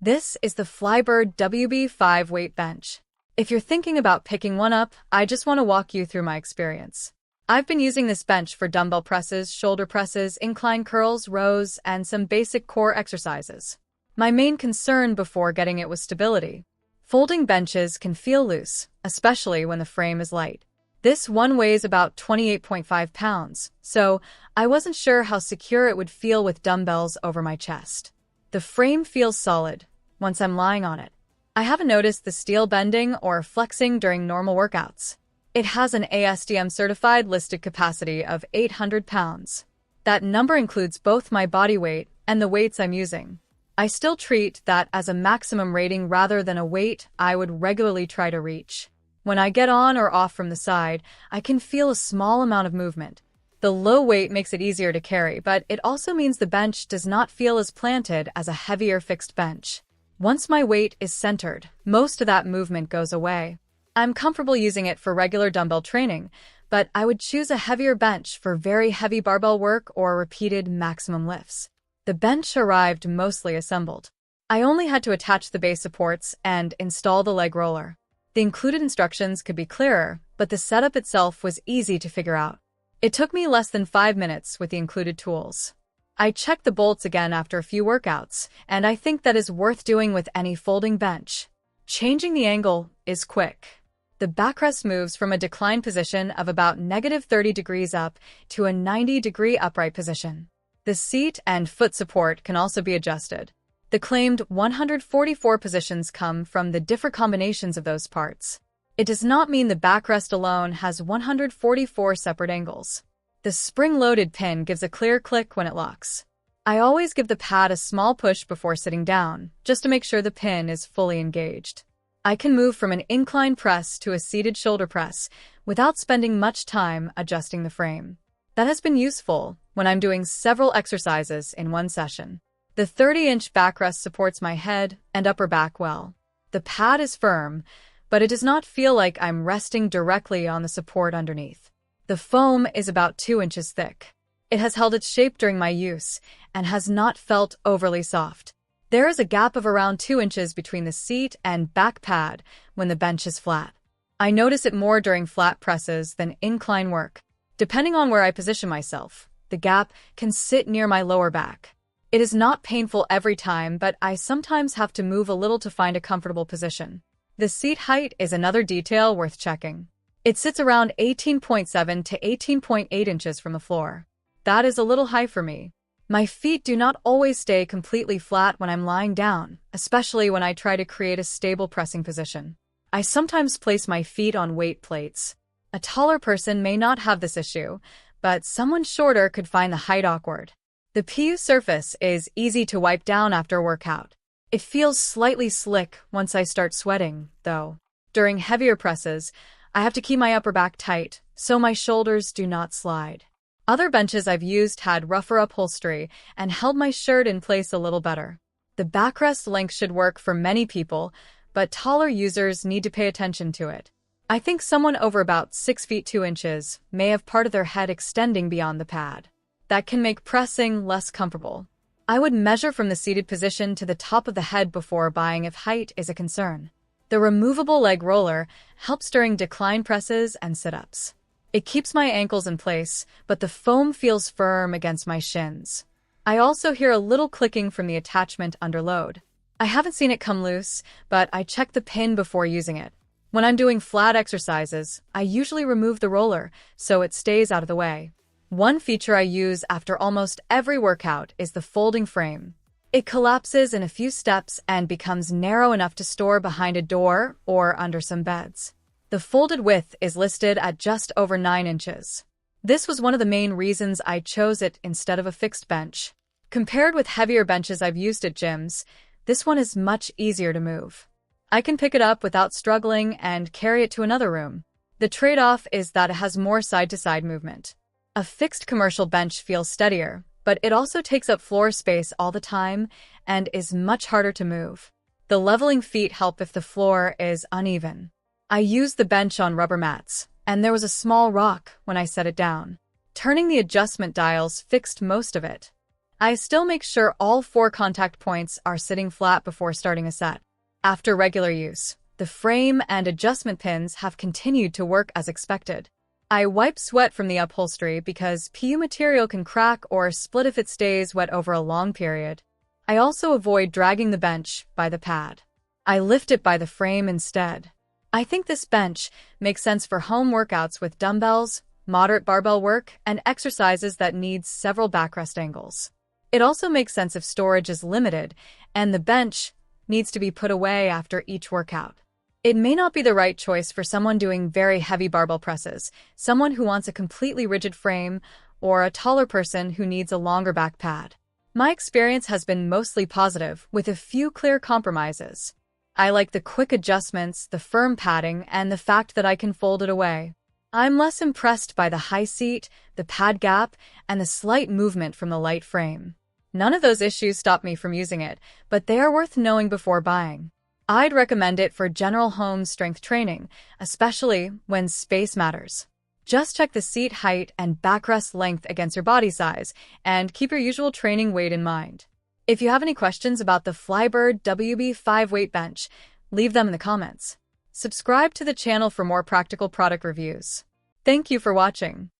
This is the FLYBIRD WB5 weight bench. If you're thinking about picking one up, I just want to walk you through my experience. I've been using this bench for dumbbell presses, shoulder presses, incline curls, rows, and some basic core exercises. My main concern before getting it was stability. Folding benches can feel loose, especially when the frame is light. This one weighs about 28.5 pounds, so I wasn't sure how secure it would feel with dumbbells over my chest. The frame feels solid once I'm lying on it. I haven't noticed the steel bending or flexing during normal workouts. It has an ASTM-Certified listed capacity of 800 pounds. That number includes both my body weight and the weights I'm using. I still treat that as a maximum rating rather than a weight I would regularly try to reach. When I get on or off from the side, I can feel a small amount of movement. The low weight makes it easier to carry, but it also means the bench does not feel as planted as a heavier fixed bench. Once my weight is centered, most of that movement goes away. I'm comfortable using it for regular dumbbell training, but I would choose a heavier bench for very heavy barbell work or repeated maximum lifts. The bench arrived mostly assembled. I only had to attach the base supports and install the leg roller. The included instructions could be clearer, but the setup itself was easy to figure out. It took me less than 5 minutes with the included tools. I checked the bolts again after a few workouts, and I think that is worth doing with any folding bench. Changing the angle is quick. The backrest moves from a declined position of about -30 degrees up to a 90-degree upright position. The seat and foot support can also be adjusted. The claimed 144 positions come from the different combinations of those parts. It does not mean the backrest alone has 144 separate angles. The spring-loaded pin gives a clear click when it locks. I always give the pad a small push before sitting down, just to make sure the pin is fully engaged. I can move from an incline press to a seated shoulder press without spending much time adjusting the frame. That has been useful when I'm doing several exercises in one session. The 30-inch backrest supports my head and upper back well. The pad is firm, but it does not feel like I'm resting directly on the support underneath. The foam is about 2 inches thick. It has held its shape during my use and has not felt overly soft. There is a gap of around 2 inches between the seat and back pad when the bench is flat. I notice it more during flat presses than incline work. Depending on where I position myself, the gap can sit near my lower back. It is not painful every time, but I sometimes have to move a little to find a comfortable position. The seat height is another detail worth checking. It sits around 18.7 to 18.8 inches from the floor. That is a little high for me. My feet do not always stay completely flat when I'm lying down, especially when I try to create a stable pressing position. I sometimes place my feet on weight plates. A taller person may not have this issue, but someone shorter could find the height awkward. The PU surface is easy to wipe down after a workout. It feels slightly slick once I start sweating, though. During heavier presses, I have to keep my upper back tight, so my shoulders do not slide. Other benches I've used had rougher upholstery and held my shirt in place a little better. The backrest length should work for many people, but taller users need to pay attention to it. I think someone over about 6 feet 2 inches may have part of their head extending beyond the pad. That can make pressing less comfortable. I would measure from the seated position to the top of the head before buying if height is a concern. The removable leg roller helps during decline presses and sit-ups. It keeps my ankles in place, but the foam feels firm against my shins. I also hear a little clicking from the attachment under load. I haven't seen it come loose, but I check the pin before using it. When I'm doing flat exercises, I usually remove the roller so it stays out of the way. One feature I use after almost every workout is the folding frame. It collapses in a few steps and becomes narrow enough to store behind a door or under some beds. The folded width is listed at just over 9 inches. This was one of the main reasons I chose it instead of a fixed bench. Compared with heavier benches I've used at gyms, this one is much easier to move. I can pick it up without struggling and carry it to another room. The trade-off is that it has more side-to-side movement. A fixed commercial bench feels steadier, but it also takes up floor space all the time and is much harder to move. The leveling feet help if the floor is uneven. I used the bench on rubber mats, and there was a small rock when I set it down. Turning the adjustment dials fixed most of it. I still make sure all 4 contact points are sitting flat before starting a set. After regular use, the frame and adjustment pins have continued to work as expected. I wipe sweat from the upholstery because PU material can crack or split if it stays wet over a long period. I also avoid dragging the bench by the pad. I lift it by the frame instead. I think this bench makes sense for home workouts with dumbbells, moderate barbell work, and exercises that need several backrest angles. It also makes sense if storage is limited and the bench needs to be put away after each workout. It may not be the right choice for someone doing very heavy barbell presses, someone who wants a completely rigid frame, or a taller person who needs a longer back pad. My experience has been mostly positive, with a few clear compromises. I like the quick adjustments, the firm padding, and the fact that I can fold it away. I'm less impressed by the high seat, the pad gap, and the slight movement from the light frame. None of those issues stop me from using it, but they are worth knowing before buying. I'd recommend it for general home strength training, especially when space matters. Just check the seat height and backrest length against your body size, and keep your usual training weight in mind. If you have any questions about the FLYBIRD WB5 weight bench, leave them in the comments. Subscribe to the channel for more practical product reviews. Thank you for watching.